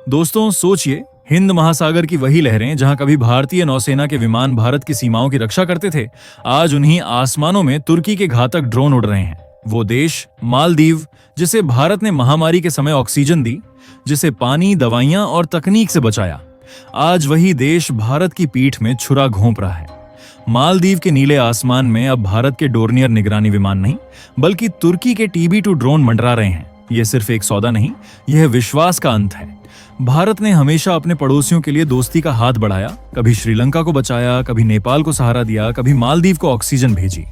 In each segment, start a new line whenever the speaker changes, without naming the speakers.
दोस्तों सोचिए, हिंद महासागर की वही लहरें जहां कभी भारतीय नौसेना के विमान भारत की सीमाओं की रक्षा करते थे, आज उन्हीं आसमानों में तुर्की के घातक ड्रोन उड़ रहे हैं। वो देश मालदीव, जिसे भारत ने महामारी के समय ऑक्सीजन दी, जिसे पानी, दवाइयां और तकनीक से बचाया, आज वही देश भारत की पीठ में छुरा घोंप रहा है। मालदीव के नीले आसमान में अब भारत के डोर्नियर निगरानी विमान नहीं, बल्कि तुर्की के TB2 ड्रोन मंडरा रहे हैं। यह सिर्फ एक सौदा नहीं, यह विश्वास का अंत है। भारत ने हमेशा अपने पड़ोसियों के लिए दोस्ती का हाथ बढ़ाया, कभी श्रीलंका को बचाया, कभी नेपाल को सहारा दिया, कभी मालदीव को ऑक्सीजन भेजी,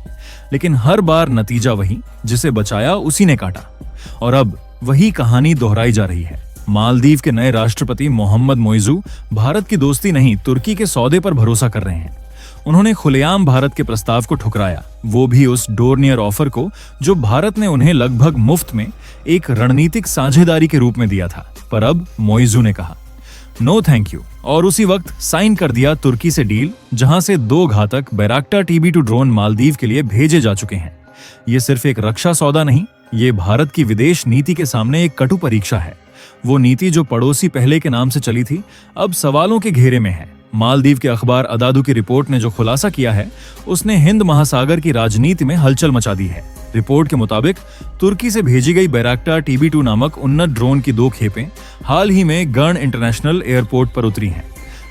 लेकिन हर बार नतीजा वही, जिसे बचाया उसी ने काटा। और अब वही कहानी दोहराई जा रही है। मालदीव के नए राष्ट्रपति मोहम्मद मोइजू भारत की दोस्ती नहीं, तुर्की के सौदे पर भरोसा कर रहे हैं। उन्होंने खुलेआम भारत के प्रस्ताव को ठुकराया, वो भी उस डोर्नियर ऑफर को जो भारत ने उन्हें लगभग मुफ्त में एक रणनीतिक साझेदारी के रूप में दिया था। पर अब मोइजू ने कहा नो थैंक यू, और उसी वक्त साइन कर दिया तुर्की से डील, जहां से 2 घातक बैराक्टर TB2 ड्रोन मालदीव के लिए भेजे जा चुके हैं। ये सिर्फ एक रक्षा सौदा नहीं, ये भारत की विदेश नीति के सामने एक कटु परीक्षा है। वो नीति जो पड़ोसी पहले के नाम से चली थी, अब सवालों के घेरे में है। मालदीव के अखबार अदादू की रिपोर्ट ने जो खुलासा किया है, उसने हिंद महासागर की राजनीति में हलचल मचा दी है। रिपोर्ट के मुताबिक तुर्की से भेजी गई बैराक्टर TB2 नामक उन्नत ड्रोन की 2 खेपें हाल ही में गर्ण इंटरनेशनल एयरपोर्ट पर उतरी हैं।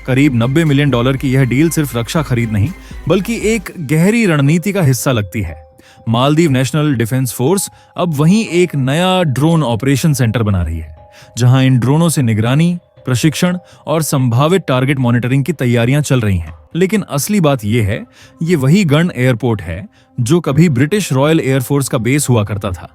करीब $90 मिलियन की यह डील सिर्फ रक्षा खरीद नहीं, बल्कि एक गहरी रणनीति का हिस्सा लगती है। मालदीव नेशनल डिफेंस फोर्स अब वहीं एक नया ड्रोन ऑपरेशन सेंटर बना रही है, जहां इन ड्रोनों से निगरानी, प्रशिक्षण और संभावित टारगेट मॉनिटरिंग की तैयारियां चल रही हैं। लेकिन असली बात यह है, ये वही गर्ण एयरपोर्ट है जो कभी ब्रिटिश रॉयल एयरफोर्स का बेस हुआ करता था।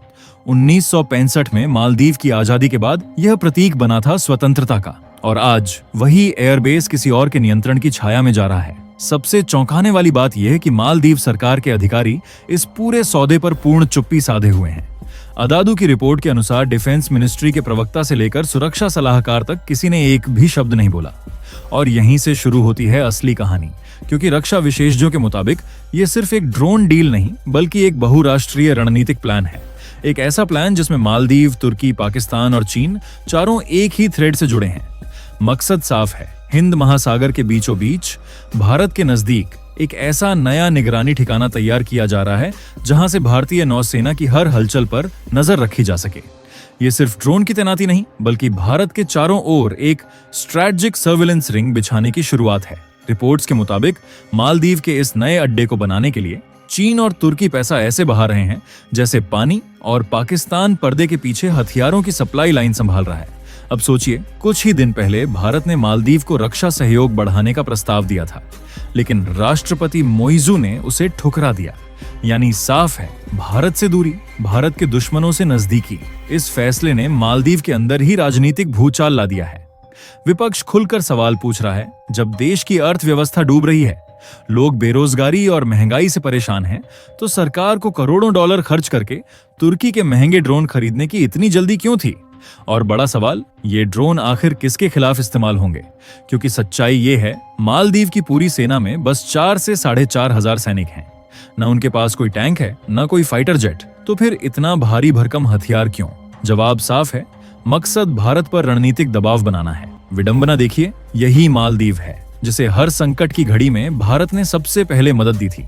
1965 में मालदीव की आजादी के बाद यह प्रतीक बना था स्वतंत्रता का, और आज वही एयरबेस किसी और के नियंत्रण की छाया में जा रहा है। सबसे चौंकाने वाली बात यह है कि मालदीव सरकार के अधिकारी इस पूरे सौदे पर पूर्ण चुप्पी साधे हुए हैं। अदादू की रिपोर्ट के अनुसार डिफेंस मिनिस्ट्री के प्रवक्ता से लेकर सुरक्षा सलाहकार तक किसी ने एक भी शब्द नहीं बोला। और यहीं से शुरू होती है असली कहानी, क्योंकि रक्षा विशेषज्ञों के मुताबिक ये सिर्फ एक ड्रोन डील नहीं, बल्कि एक बहुराष्ट्रीय रणनीतिक प्लान है। एक ऐसा प्लान जिसमें मालदीव, तुर्की, पाकिस्तान और चीन चारों एक ही थ्रेड से जुड़े हैं। मकसद साफ है, हिंद महासागर के बीचों बीच भारत के नजदीक एक ऐसा नया निगरानी ठिकाना तैयार किया जा रहा है, जहां से भारतीय नौसेना की हर हलचल पर नजर रखी जा सके। ये सिर्फ ड्रोन की तैनाती नहीं, बल्कि भारत के चारों ओर एक स्ट्रैटेजिक सर्विलेंस रिंग बिछाने की शुरुआत है। रिपोर्ट्स के मुताबिक मालदीव के इस नए अड्डे को बनाने के लिए चीन और तुर्की पैसा ऐसे बहा रहे हैं जैसे पानी, और पाकिस्तान पर्दे के पीछे हथियारों की सप्लाई लाइन संभाल रहा है। अब सोचिए, कुछ ही दिन पहले भारत ने मालदीव को रक्षा सहयोग बढ़ाने का प्रस्ताव दिया था, लेकिन राष्ट्रपति मोइजू ने उसे ठुकरा दिया। यानी साफ है, भारत से दूरी, भारत के दुश्मनों से नजदीकी। इस फैसले ने मालदीव के अंदर ही राजनीतिक भूचाल ला दिया है। विपक्ष खुलकर सवाल पूछ रहा है, जब देश की अर्थव्यवस्था डूब रही है, लोग बेरोजगारी और महंगाई से परेशान हैं, तो सरकार को करोड़ों डॉलर खर्च करके तुर्की के महंगे ड्रोन खरीदने की इतनी जल्दी क्यों थी? और बड़ा सवाल, ये ड्रोन आखिर किसके खिलाफ इस्तेमाल होंगे? क्योंकि सच्चाई ये है, मालदीव की पूरी सेना में बस 4 से 4,500 सैनिक हैं। न उनके पास कोई टैंक है, न कोई फाइटर जेट। तो फिर इतना भारी भरकम हथियार क्यों? जवाब साफ है, मकसद भारत पर रणनीतिक दबाव बनाना है। विडंबना देखिए, यही मालदीव है जिसे हर संकट की घड़ी में भारत ने सबसे पहले मदद दी थी।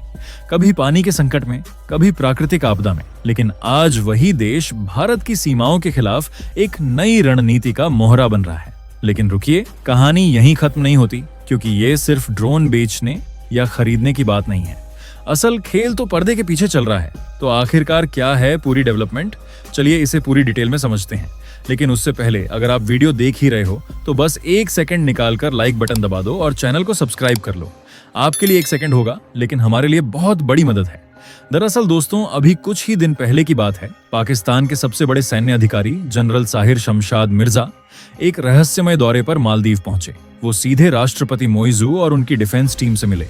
कभी पानी के संकट में, कभी प्राकृतिक आपदा में। लेकिन आज वही देश भारत की सीमाओं के खिलाफ एक नई रणनीति का मोहरा बन रहा है। लेकिन रुकिए, कहानी यहीं खत्म नहीं होती, क्योंकि ये सिर्फ ड्रोन बेचने या खरीदने की बात नहीं है। असल खेल तो पर्दे के पीछे चल रहा है। तो आखिरकार क्या है पूरी डेवलपमेंट? चलिए इसे पूरी डिटेल में समझते हैं। लेकिन उससे पहले, अगर आप वीडियो देख ही रहे हो तो बस 1 सेकंड निकालकर लाइक बटन दबा दो और चैनल को सब्सक्राइब कर लो। आपके लिए 1 सेकंड होगा, लेकिन हमारे लिए बहुत बड़ी मदद है। दरअसल दोस्तों, अभी कुछ ही दिन पहले की बात है, पाकिस्तान के सबसे बड़े सैन्य अधिकारी जनरल साहिर शमशाद मिर्जा एक रहस्यमय दौरे पर मालदीव पहुंचे। वो सीधे राष्ट्रपति मोइजू और उनकी डिफेंस टीम से मिले,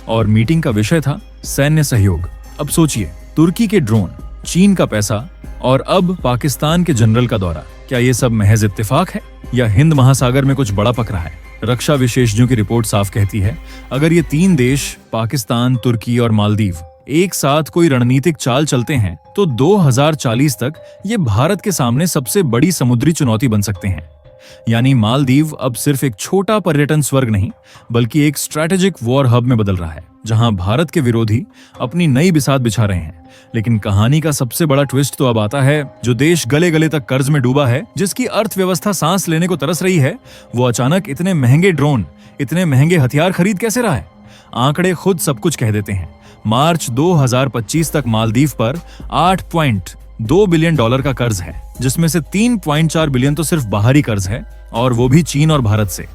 और मीटिंग का विषय था सैन्य सहयोग। अब सोचिए, तुर्की के ड्रोन, चीन का पैसा और अब पाकिस्तान के जनरल का दौरा। क्या ये सब महज इत्तेफाक है, या हिंद महासागर में कुछ बड़ा पक रहा है? रक्षा विशेषज्ञों की रिपोर्ट साफ कहती है, अगर ये 3 देश, पाकिस्तान, तुर्की और मालदीव, एक साथ कोई रणनीतिक चाल चलते हैं, तो 2040 तक ये भारत के सामने सबसे बड़ी समुद्री चुनौती बन सकते हैं। यानी मालदीव अब सिर्फ एक छोटा पर्यटन स्वर्ग नहीं बल्कि एक स्ट्रैटेजिक वॉर हब में बदल रहा है, जहां भारत के विरोधी अपनी नई बिसात बिछा रहे हैं। लेकिन कहानी का सबसे बड़ा ट्विस्ट तो अब आता है। जो देश गले गले तक कर्ज में डूबा है, जिसकी अर्थव्यवस्था सांस लेने को तरस रही है, वो अचानक इतने महंगे ड्रोन, इतने महंगे हथियार खरीद कैसे रहा है? आंकड़े खुद सब कुछ कह देते हैं। मार्च 2025 तक मालदीव पर $8.2 बिलियन का कर्ज है, जिसमें से 3.4 बिलियन तो सिर्फ बाहरी कर्ज है, और वो भी चीन और भारत से।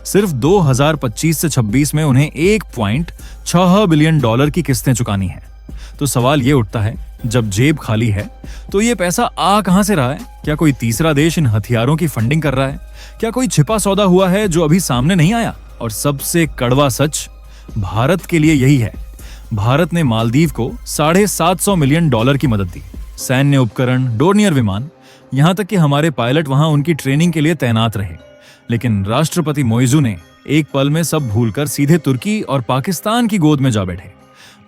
सिर्फ 2025 से 26 में उन्हें $1.6 बिलियन की किस्तें चुकानी है। तो सवाल ये उठता है, जब जेब खाली है तो ये पैसा आ कहां से रहा है? क्या कोई तीसरा देश इन हथियारों की फंडिंग कर रहा है? क्या कोई छिपा सौदा हुआ है जो अभी सामने नहीं आया? और सबसे कड़वा सच भारत के लिए यही है। भारत ने मालदीव को $750 मिलियन की मदद दी। सैन्य उपकरण, डोर्नियर विमान, यहां तक कि हमारे पायलट वहां उनकी ट्रेनिंग के लिए तैनात रहे। लेकिन राष्ट्रपति मोइजू ने एक पल में सब भूलकर सीधे तुर्की और पाकिस्तान की गोद में जा बैठे।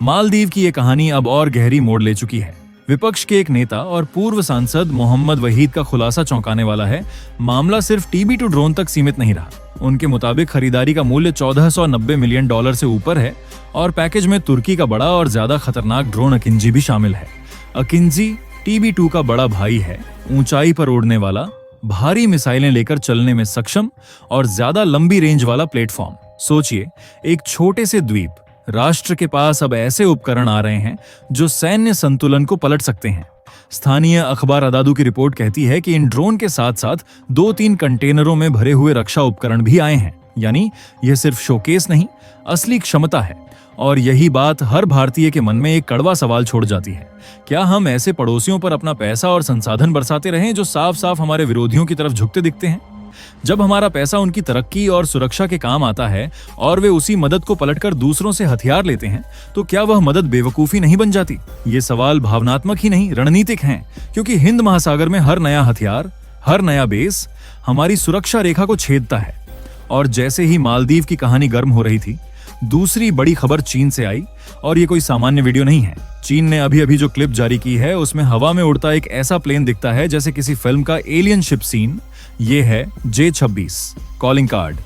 मालदीव की ये कहानी अब और गहरी मोड़ ले चुकी है। विपक्ष के एक नेता और पूर्व सांसद मोहम्मद वहीद का खुलासा चौंकाने वाला है। मामला सिर्फ TB2 ड्रोन तक सीमित नहीं रहा। उनके मुताबिक खरीदारी का मूल्य $1490 मिलियन से ऊपर है, और पैकेज में तुर्की का बड़ा और ज्यादा खतरनाक ड्रोन अकिंजी भी शामिल है। अकिंजी TB2 का बड़ा भाई है, ऊंचाई पर उड़ने वाला, भारी मिसाइलें लेकर चलने में सक्षम और ज्यादा लंबी रेंज वाला प्लेटफॉर्म। सोचिए, एक छोटे से द्वीप राष्ट्र के पास अब ऐसे उपकरण आ रहे हैं जो सैन्य संतुलन को पलट सकते हैं। स्थानीय अखबार अदादू की रिपोर्ट कहती है कि इन ड्रोन के साथ साथ 2-3 कंटेनरों में भरे हुए रक्षा उपकरण भी आए हैं। यानी यह सिर्फ शोकेस नहीं, असली क्षमता है। और यही बात हर भारतीय के मन में एक कड़वा सवाल छोड़ जाती है, क्या हम ऐसे पड़ोसियों पर अपना पैसा और संसाधन बरसाते रहें जो साफ साफ हमारे विरोधियों की तरफ झुकते दिखते हैं? जब हमारा पैसा उनकी तरक्की और सुरक्षा के काम आता है और वे उसी मदद को पलटकर दूसरों से हथियार लेते हैं, तो क्या वह मदद बेवकूफी नहीं बन जाती? ये सवाल भावनात्मक ही नहीं, रणनीतिक हैं, क्योंकि हिंद महासागर में हर नया हथियार, हर नया बेस हमारी सुरक्षा रेखा को छेदता है। और जैसे ही मालदीव की कहानी गर्म हो रही थी, दूसरी बड़ी खबर चीन से आई। और ये कोई सामान्य वीडियो नहीं है। चीन ने अभी अभी जो क्लिप जारी की है, उसमें हवा में उड़ता एक ऐसा प्लेन दिखता है जैसे किसी फिल्म का एलियन शिप सीन। ये है J-26 कॉलिंग कार्ड,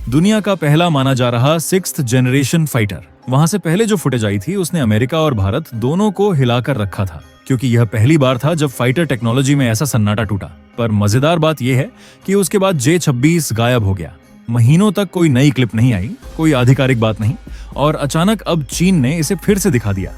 दुनिया का पहला माना जा रहा 6th जनरेशन फाइटर। वहां से पहले जो फुटेज आई थी, उसने अमेरिका और भारत दोनों को हिलाकर रखा था, क्योंकि यह पहली बार था जब फाइटर टेक्नोलॉजी में ऐसा सन्नाटा टूटा। पर मजेदार बात यह है कि उसके बाद J-26 गायब हो गया। महीनों तक कोई नई क्लिप नहीं आई, कोई आधिकारिक बात नहीं, और अचानक अब चीन ने इसे फिर से दिखा दिया।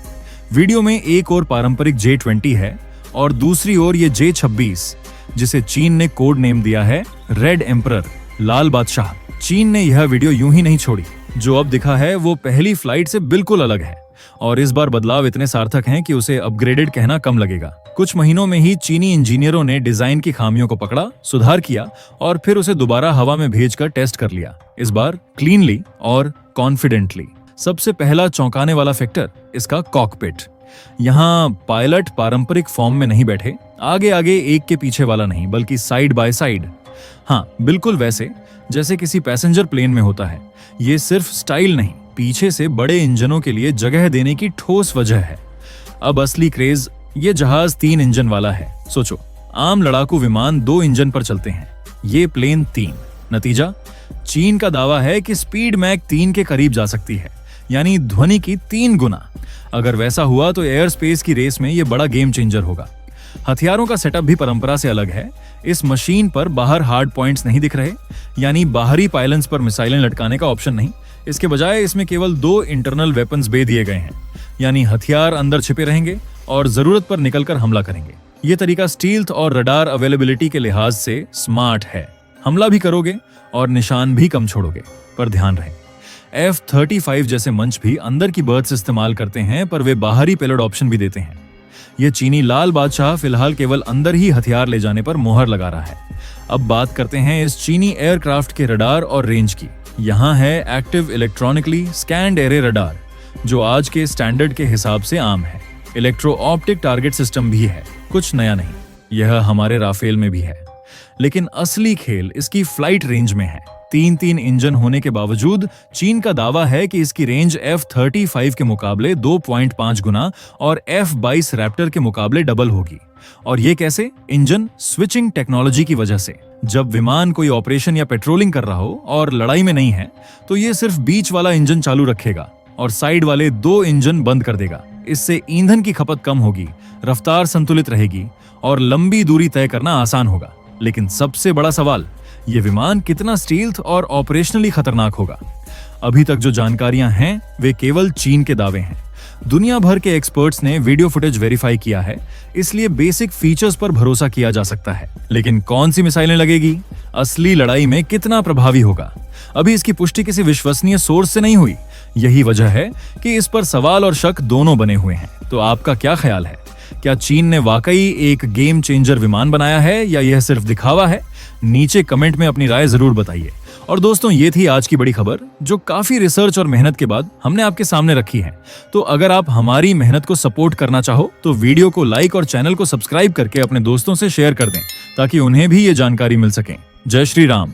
वीडियो में एक और पारंपरिक J-20 है और दूसरी ओर ये J-26, जिसे चीन ने कोड नेम दिया है रेड एम्परर, लाल बादशाह। चीन ने यह वीडियो यूं ही नहीं छोड़ी। जो अब दिखा है वो पहली फ्लाइट से बिल्कुल अलग है, और इस बार बदलाव इतने सार्थक हैं कि उसे अपग्रेडेड कहना कम लगेगा। कुछ महीनों में ही चीनी इंजीनियरों ने डिजाइन की खामियों को पकड़ा, सुधार किया और फिर उसे दोबारा हवा में भेजकर टेस्ट कर लिया, इस बार क्लीनली और कॉन्फिडेंटली। सबसे पहला चौंकाने वाला फैक्टर इसका कॉकपिट। यहाँ पायलट पारंपरिक फॉर्म में नहीं बैठे, आगे आगे एक के पीछे वाला नहीं, बल्कि साइड बाय साइड। हाँ, बिल्कुल वैसे जैसे किसी पैसेंजर प्लेन में होता है। ये सिर्फ स्टाइल नहीं, पीछे से बड़े इंजनों के लिए जगह देने की ठोस वजह है। अब असली क्रेज, ये जहाज 3 इंजन वाला है। सोचो, आम लड़ाकू विमान 2 इंजन पर चलते हैं, ये प्लेन 3। नतीजा, चीन का दावा है कि स्पीड मैक 3 के करीब जा सकती है, यानी ध्वनि की 3 गुना। अगर वैसा हुआ तो एयर स्पेस की रेस में यह बड़ा गेम चेंजर होगा। हथियारों का सेटअप भी परंपरा से अलग है। इस मशीन पर बाहर हार्ड पॉइंट्स नहीं दिख रहे, यानी बाहरी पायलन्स पर मिसाइलें लटकाने का ऑप्शन नहीं। इसके बजाय इसमें केवल 2 इंटरनल वेपन्स बे दिए गए हैं, यानी हथियार अंदर छिपे रहेंगे और जरूरत पर निकलकर हमला करेंगे। यह तरीका स्टील्थ और रडार अवेलेबिलिटी के लिहाज से स्मार्ट है। हमला भी करोगे और निशान भी कम छोड़ोगे। पर ध्यान रहे, F-35 जैसे मंच भी अंदर की बर्थ्स इस्तेमाल करते हैं, पर वे बाहरी पेलोड ऑप्शन भी देते हैं। यह चीनी लाल बादशाह फिलहाल केवल अंदर ही हथियार ले जाने पर मोहर लगा रहा है। अब बात करते हैं इस चीनी एयरक्राफ्ट के रडार और रेंज की। यहाँ है active electronically scanned array radar, जो आज के स्टैंडर्ड के हिसाब से आम है। इलेक्ट्रो ऑप्टिक टारगेट सिस्टम भी है, कुछ नया नहीं। यह हमारे राफेल में भी है। लेकिन असली खेल इसकी फ्लाइट रेंज में है। तीन इंजन होने के बावजूद चीन का दावा है कि इसकी रेंज F-35 के मुकाबले 2.5 गुना और F-22 रैप्टर के मुकाबले डबल होगी। और ये कैसे? इंजन स्विचिंग टेक्नोलॉजी की वजह से। जब विमान कोई ऑपरेशन या पेट्रोलिंग कर रहा हो और लड़ाई में नहीं है, तो ये सिर्फ बीच वाला इंजन चालू रखेगा और साइड वाले 2 इंजन बंद कर देगा। इससे ईंधन की खपत कम होगी, रफ्तार संतुलित रहेगी और लंबी दूरी तय करना आसान होगा। लेकिन सबसे बड़ा सवाल, ये विमान कितना स्टील्थ और ऑपरेशनली खतरनाक होगा? अभी तक जो जानकारियां हैं वे केवल चीन के दावे हैं। दुनिया भर के एक्सपर्ट्स ने वीडियो फुटेज वेरीफाई किया है, इसलिए बेसिक फीचर्स पर भरोसा किया जा सकता है। लेकिन कौन सी मिसाइलें लगेगी, असली लड़ाई में कितना प्रभावी होगा, अभी इसकी पुष्टि किसी विश्वसनीय सोर्स से नहीं हुई। यही वजह है कि इस पर सवाल और शक दोनों बने हुए हैं। तो आपका क्या ख्याल है? क्या चीन ने वाकई एक गेम चेंजर विमान बनाया है या यह सिर्फ दिखावा है? नीचे कमेंट में अपनी राय जरूर बताइए। और दोस्तों, ये थी आज की बड़ी खबर जो काफी रिसर्च और मेहनत के बाद हमने आपके सामने रखी है। तो अगर आप हमारी मेहनत को सपोर्ट करना चाहो तो वीडियो को लाइक और चैनल को सब्सक्राइब करके अपने दोस्तों से शेयर कर दें, ताकि उन्हें भी ये जानकारी मिल सके। जय श्री राम।